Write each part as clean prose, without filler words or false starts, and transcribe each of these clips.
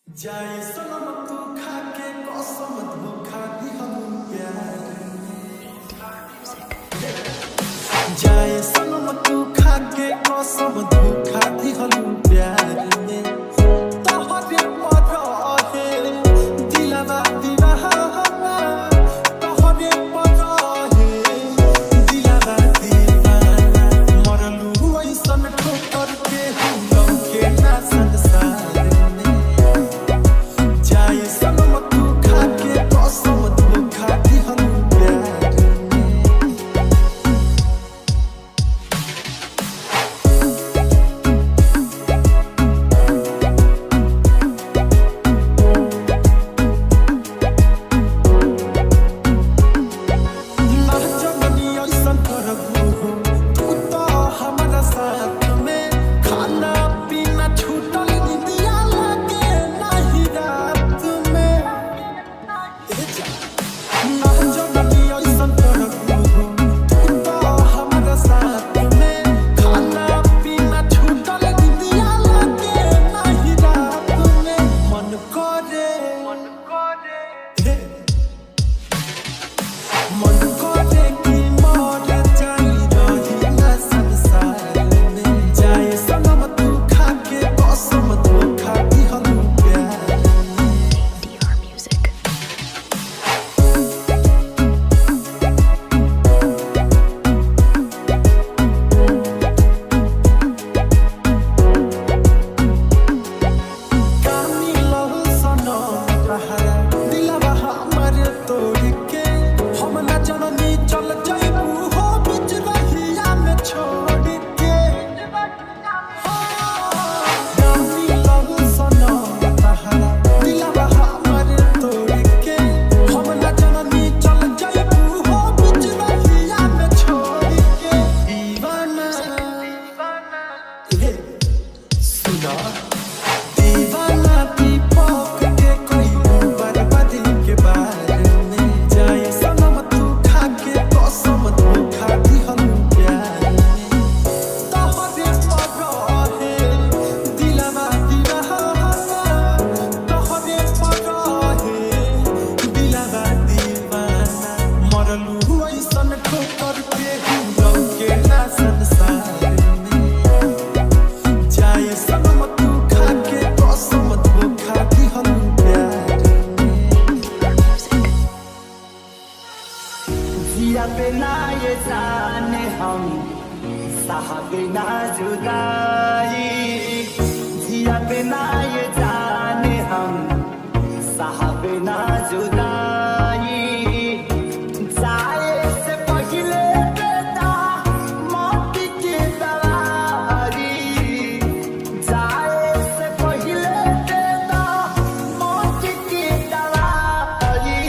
जाए सनम तू खाके कसम धोखा दी हम प्यार जाए सनम तू खाके कसम धोखा दी हम प्यार में तोहरे पर रहे दिलवा दीवाना तोहरे पर रहे दिलवा दीवाना मरलू ऐसन ठोकर के हम लौके ना संसार में जाए सनम तू खाके कसम धोखा दी हम प्यार में जिया बिना ये जाने हम सहा बिना जुदाई जिया बिना ये जाने हम सहा बिना जुदाई जाए से पहले बेटा मौत की दवाई जाए से पहले बेटा मौत की दवाई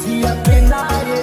जिया बिना ये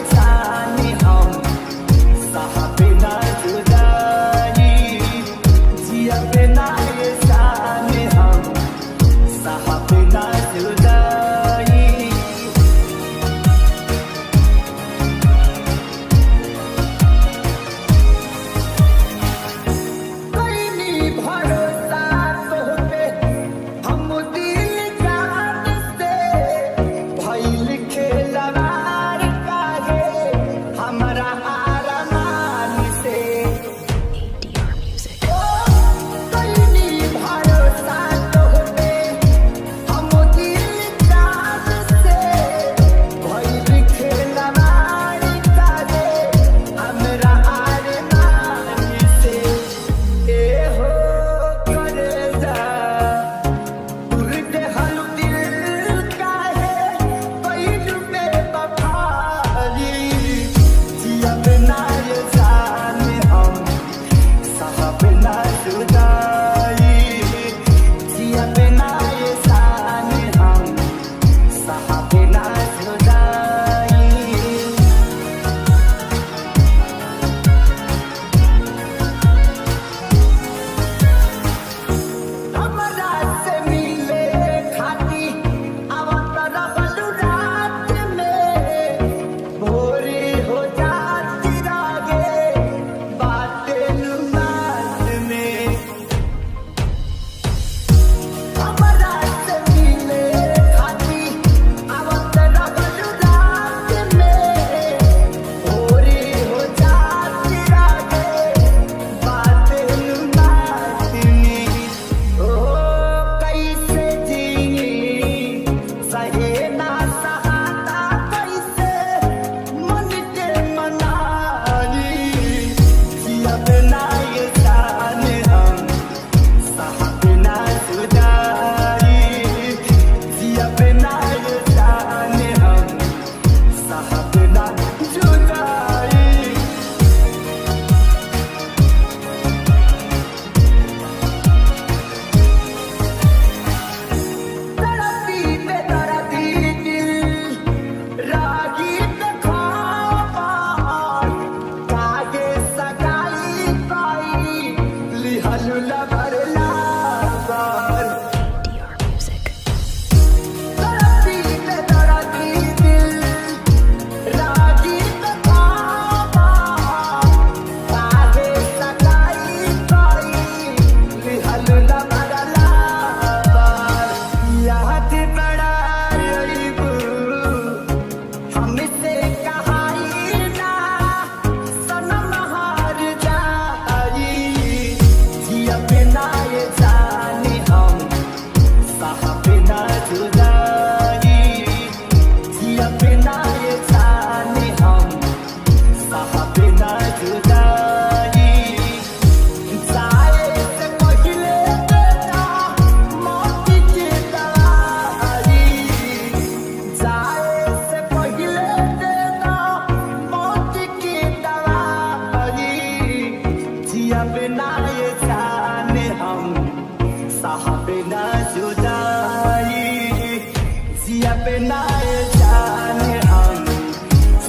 पे ना ये जाने हम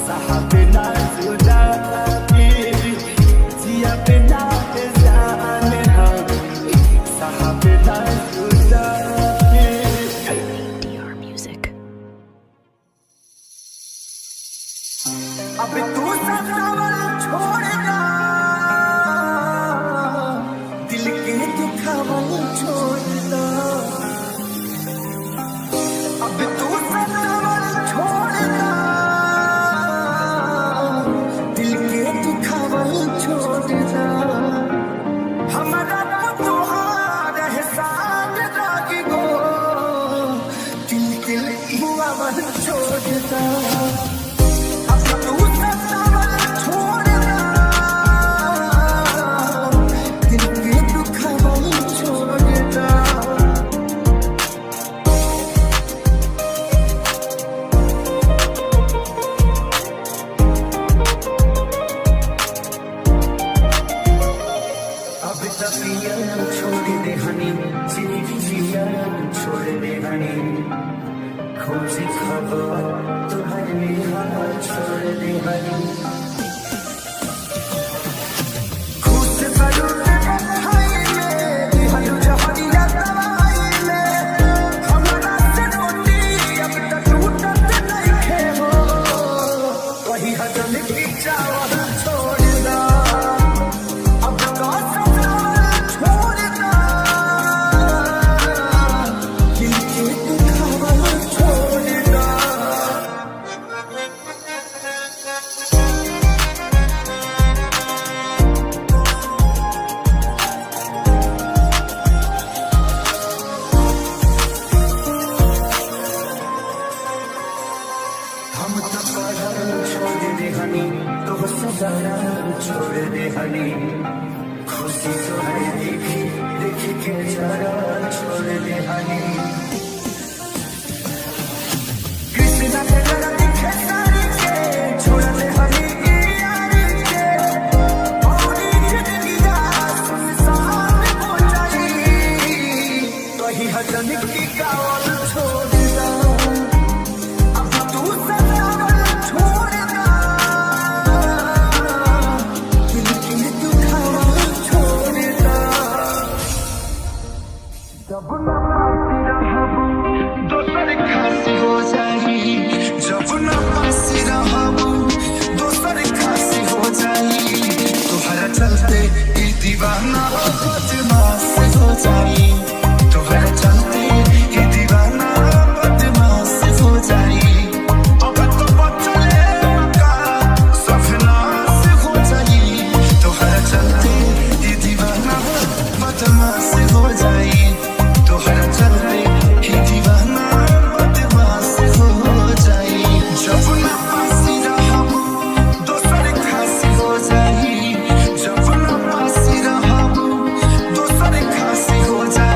साहब ना जुदाई जिया पे ना ये जाने हम साहब ना जुदाई PR Music. अब तू सतावन छोड़ना दिल के दुखावन छोड़ना अब तू सतावन छोड़ना दिल के दुखावन छोड़ना हमारा तुहार एहसान रागी गो दिल दिल हुआ मन छोड़ना अब तू सतावन छोड़ना दिल के दुखावन छोड़ना अब तपिया छोड़ दे हनी जिया छोड़ दे हनी खोजी खबर तुम्हारे निहार छोड़ दे हनी खुद करूँ भाई में दिहालू जहरिया दवाई में हमारा से रोटी अब तक टूटत नहीं खे हो वही हजम की चावल छोड़ दा अब तो सतावन छोड़ना दिल के दुखावन छोड़ना हम तो पढ़ल छोड़ दे हनी तो सजाना छोड़ दे हनी खुशी तो है देखी देखी के जरा छोड़ दे हनी कृष्णा के जरा दिखे सारी के छोड़ दे हनी यारी के औरी जिंदगी का सुनसान हो जाई तो ही हजन की गावल छोड़ दा अब तू सतावन छोड़ना दिल के दुखावन छोड़ना जब ना पासी रहबू दोसर खासी हो जाई जब ना पासी रहबू दोसर खासी हो जाई तोहरा चलते ई दीवाना बदमाश हो जाई तोहरा चलते ई दीवाना बदमाश हो जाई अब तो बचले मका सफनास हो जाई तोहरा चलते ई दीवाना बदमाश हो जाई तोहरा चलते ई दीवाना बदमाश हो जाई जब ना पासी रहबू दोसर खासी हो जाई जब ना पासी रहबू दोसर खासी हो जाई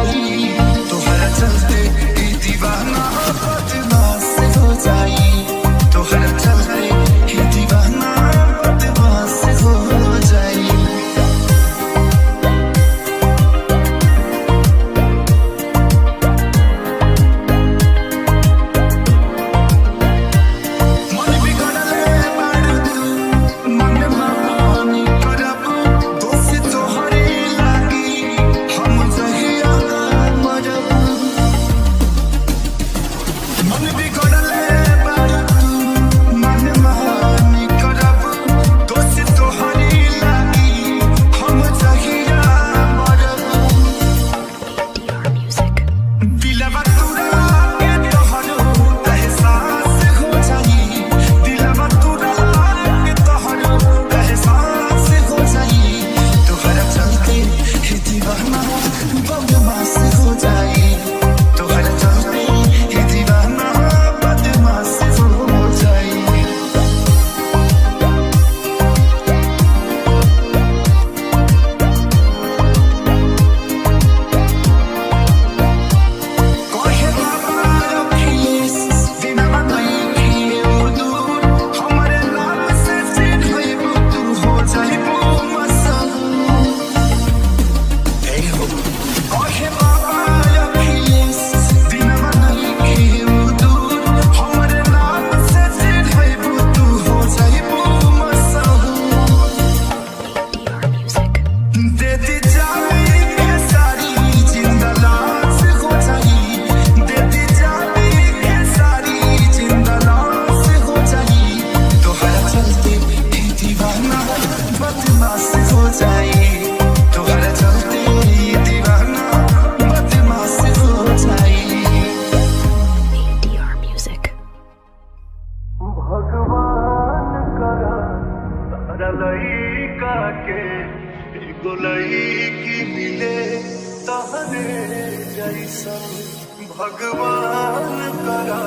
भगवान करा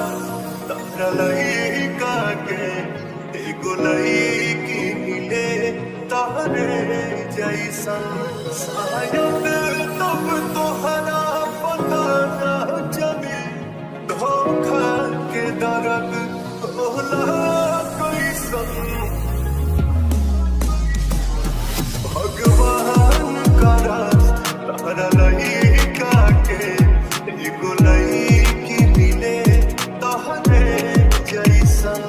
तारा लइका के एगो लइकी मिले तारे जैसन शायद तब तोहरा पता न चले धोखा के दर्द होला कैसन भगवान करा तारा लइका के एगो लइकी मिले तोहरे जैसन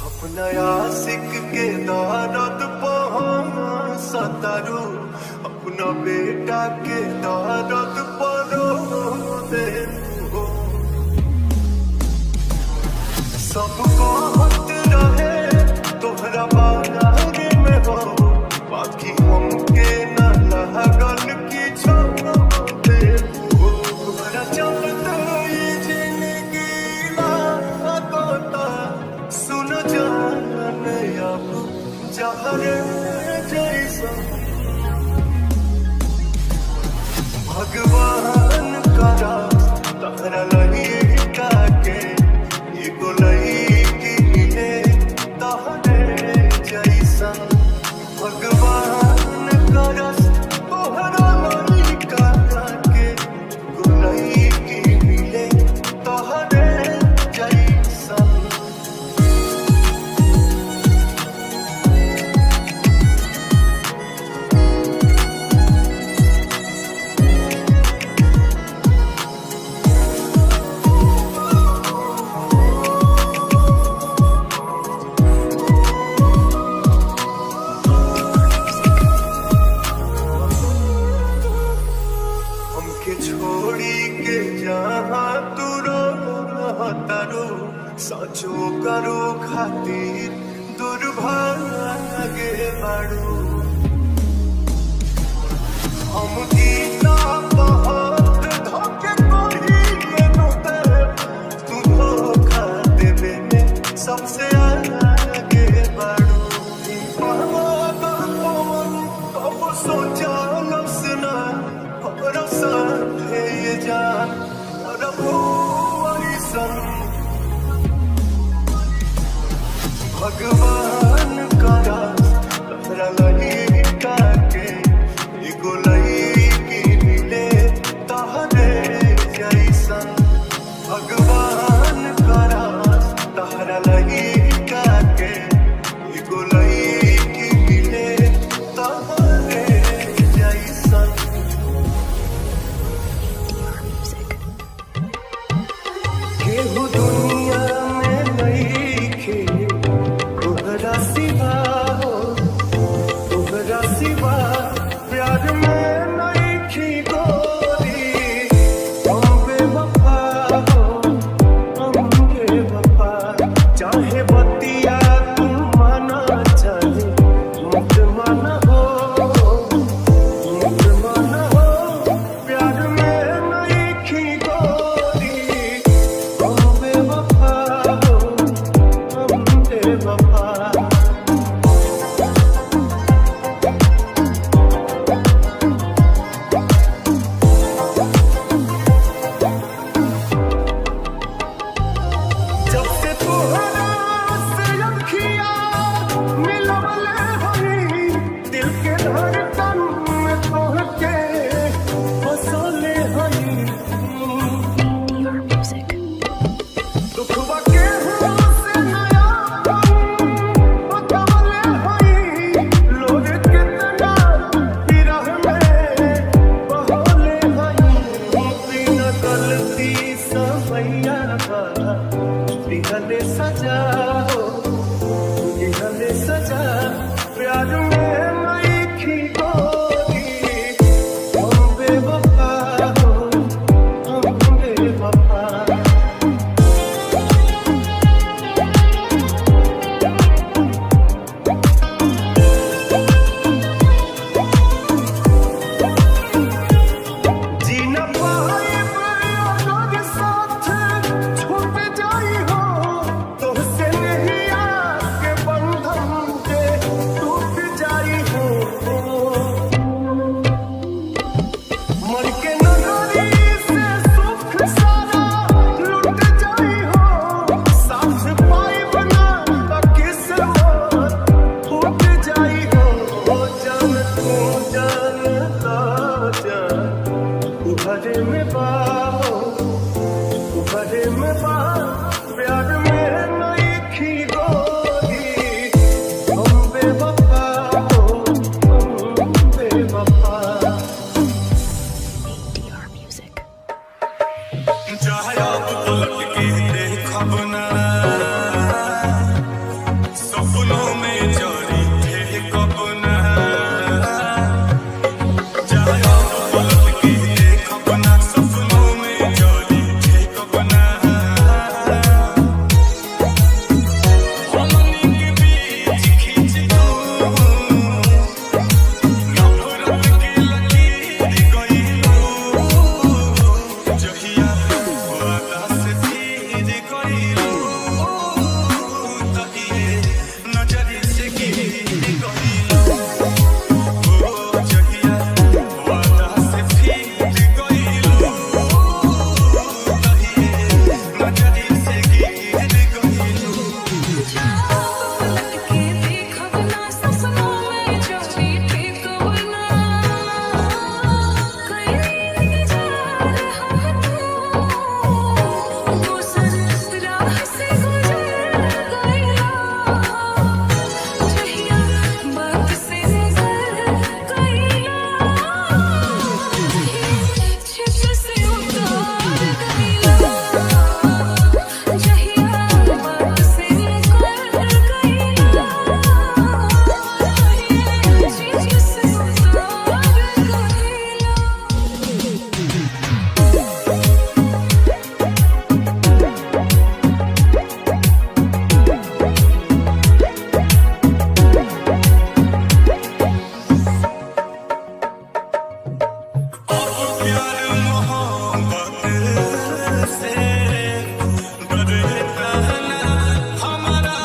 अपना आशिक के दर्द पहुँच सतारू अपना बेटा के दर्द परो दे सबको हत रहे तोहरा बारे में हो बाकी हमके न लागल की छोड़े तोहरा चलते ये जिंदगी लागता सुन जान अब जहर जैसा भगवान करा तारा लइका के एगो लइकी मिले तोहरे जैसन भगवान करा तोहरा लइका के एगो लइकी मिले तोहरे जैसन हमके छोड़ी के जहाँ तू रहतारू सचो करो खातिर दुर्भाग्य बाड़ू हम गीता बहुत धोखे कही दे तू धोखा देवे में सबसे आगे बाड़ू अब सोचा लसना और साथे ये जान और ऐसन भगवान करा तारा लइका के एगो लइकी मिले तोहरे जैसन भगवान करा तारा लइका के एगो लइकी मिले तोहरे जैसन केहू दुनिया में नइखे तोहरा सिवा हो तोहरा सिवा प्यार में नइखी गोरी हम बेवफा हो हम बेवफा चाहे बतिया तू माना चाहे मत माना हो मत माना हो प्यार में नइखी गोरी हम बेवफा हो हम बेवफा जब से तोहरा से अखियाँ मिलवले हई दिल के धड़कन में तोहके बसले हई Your music. दुखवा के से नया बतावले हई लोग कितना विरह में बहले हई बिना गलती सवैया दिहले सजा हो दिहले सजा प्यार में नइखी गोरी हम बेवफा हो हम बेवफा जीना पाए अगर साथ छूट में बात प्यार में नहीं खी गोरी हम बेवफा हो हम बेवफा ADR Music. चाहे आप पलट के देखब ना सपनों में जारी थे कब ना चाहे आप पलट के देखब ना सपनों में जारी थे कब ना हमनी के बीच खींच तू नफरत के लकीर गइलू जहिया वादा से फिर गइलू तहिए नजर से गिर गइलू जहिया वादा से फिर गइलू तहिए नजर से गिर गइलू पलट के देखब ना सपनों में जारी थे कब ना कहीं इंतजार हम दूसर राह से गुजर गइला जहिया बात से नजर गइला छिप से उतार गइला जहिया बात से नजर गइला छिप से उतार अब प्यार मोहब्बत से डरता ना हमारा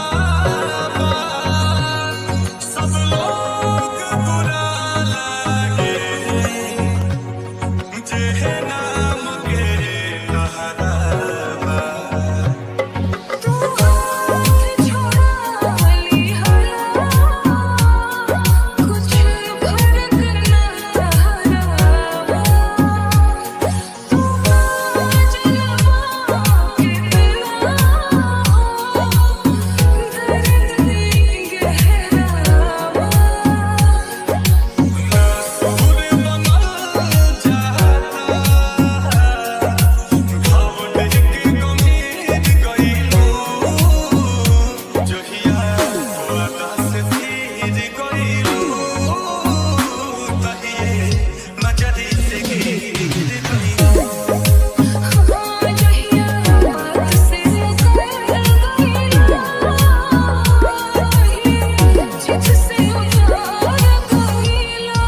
बाप सब लोग बुरा लागे जे नाम के सहारा बा तू हाथ छोड़ा वाली हला कुछ फर्क ना हरा तू जलवा कितना दर्द नहीं गहरा सुर बनल जाता घाव देख गंभीर गइलू जहिया वादा से फिर गइलू तहिए नजर से गिर गइलू जहिया बात से नजर गइला चित से उतार गइला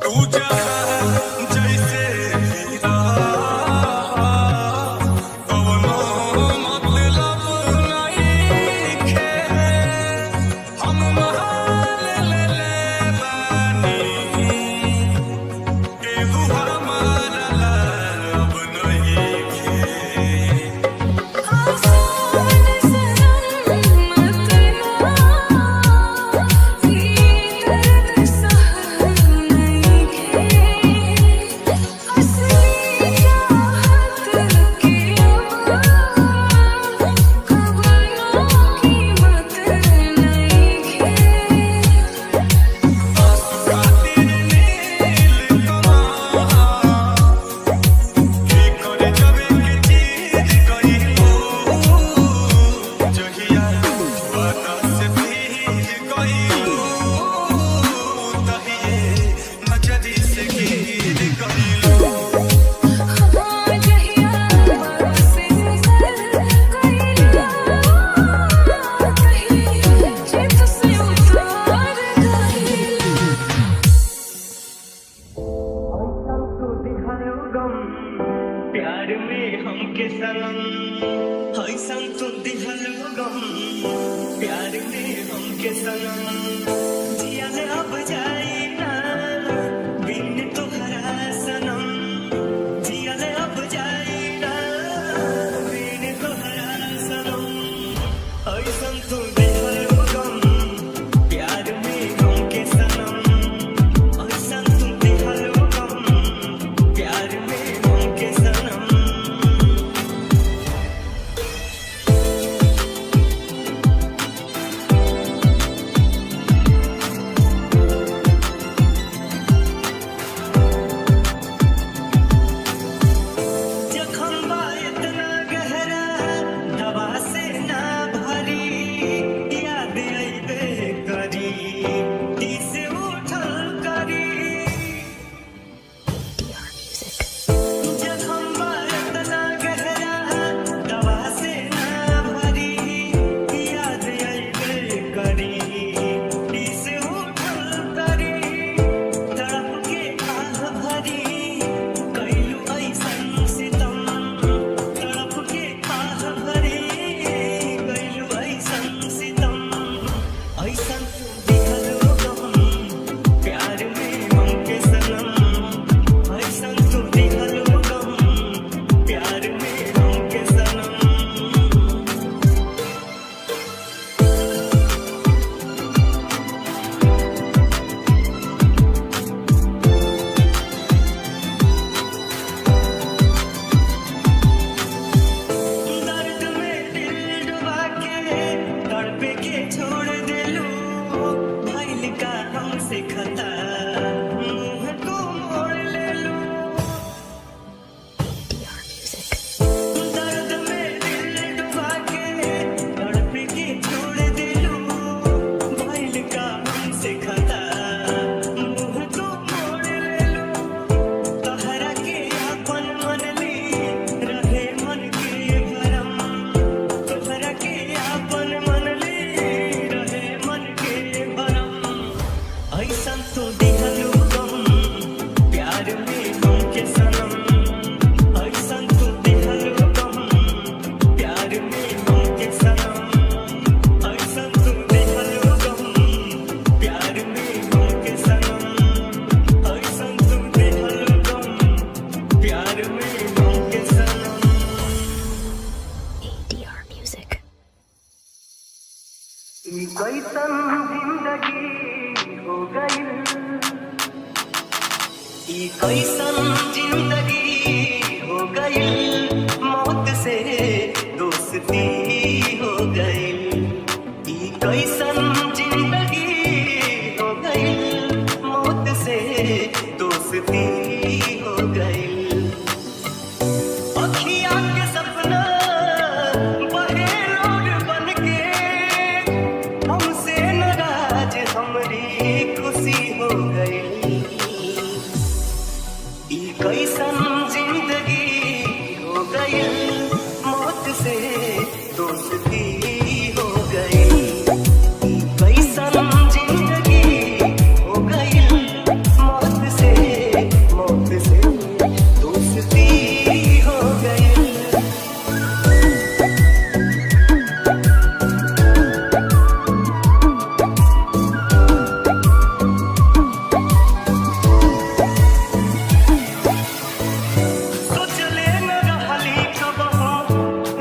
तू जहाँ जैसे भी रहा कवनो मतलब नइखे हम मान ले बानी केहू हमारा अब नइखे आसान सनम मत ना दर्द सह नहीं खे असली चाहत के कवनो कीमत नहीं खे खातिर नील कमां की करे जबे के चीज गइलू जहिया वादा से फिर गइलू तहिए नजर से गिर गइलू जहिया बात से नजर गइला कहीं चित से उतार गइला तू दिखायो गम प्यार में हमके सनम ऐसन तू दिखायो गम प्यार में हमके सनम जिया ले अब जाई ना बिन तोहरा सनम जिया ले अब जाई ना बिन तोहरा खता मुंह को मोड़ ले लो ADR Music. दर्द में दिल डुबा के तड़प के छोड़ दे लो भइल का हमसे खता मुंह को मोड़ ले लो तहरा के अपन मन ली रहे मन के भरम तहरा के अपन मन ली रहे मन के भरम ऐसन तो दिहलू गम प्यार में गम के सनम ऐसन तो दिहलू गम प्यार में गम के सनम ऐसन तो दिहलू गम प्यार में गम के सनम ऐसन तो दिहलू गम प्यार में गम के सनम ADR Music. ई कैसन जिंदगी हो गई ई कैसन जिंदगी हो गई मौत से दोस्ती हो गई ई कैसन जिंदगी हो गई मौत से दोस्ती हो गई अखियाँ के सपना बहे लोग बन के हमसे नाराज हमरी खुशी हो गई ई कैसन जिंदगी हो गई मौत से दोस्ती हो गई ई कैसन जिंदगी हो गई मौत से दोस्ती हो गई सोचले न रहली कबहू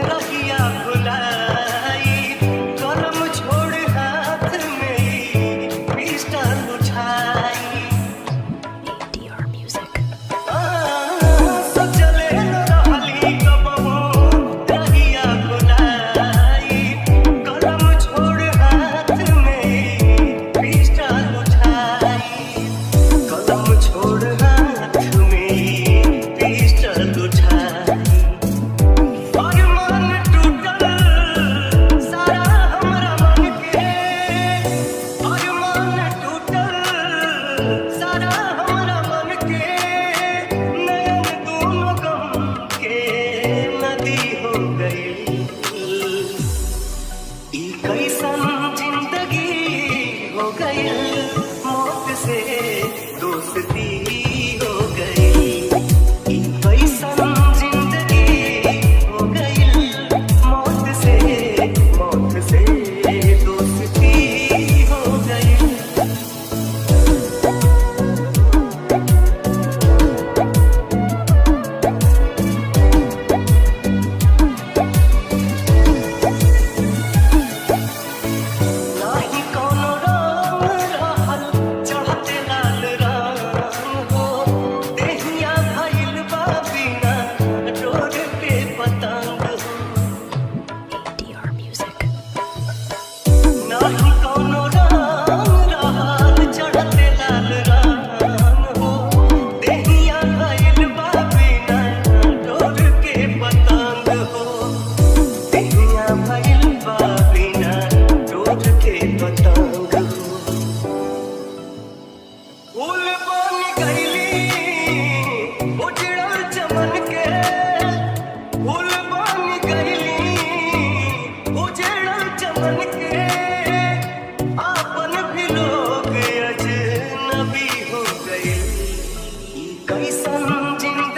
रहिया भुलाई कलम छोड़ हाथ में पिस्टल उठाई ADR Music. सोचले न रहली कबहू रहिया भुलाई कलम छोड़ हाथ में पिस्टल उठाई कलम छोड़ हाथ में पिस्टल उठाई अरमान टूटल सारा हमरा मन के अरमान टूटल सारा हमरा मन के नयन दोनों गम के नदी हो गई ई कैसन जिंदगी हो गई मौत से दोस्ती हो गई ई कैसन जिंदगी हो गई मौत से दोस्ती हो गई नाही कोनो रंग रहल चढ़ते लाल रंग हो देहिया भइल बा बिना डोर पे पतंग हो ADR Music. नाही कोनो रंग रहल चढ़ते लाल रंग हो देहिया भइल बा बिना डोर के पतंग हो देहिया भइल बा बिना डोर के पतंग हो फूल बन गईली उजड़ल चमन के फूल बन गईली उजड़ल चमन के आपन भी लोग अजनबी हो गए ई कैसन जिंदगी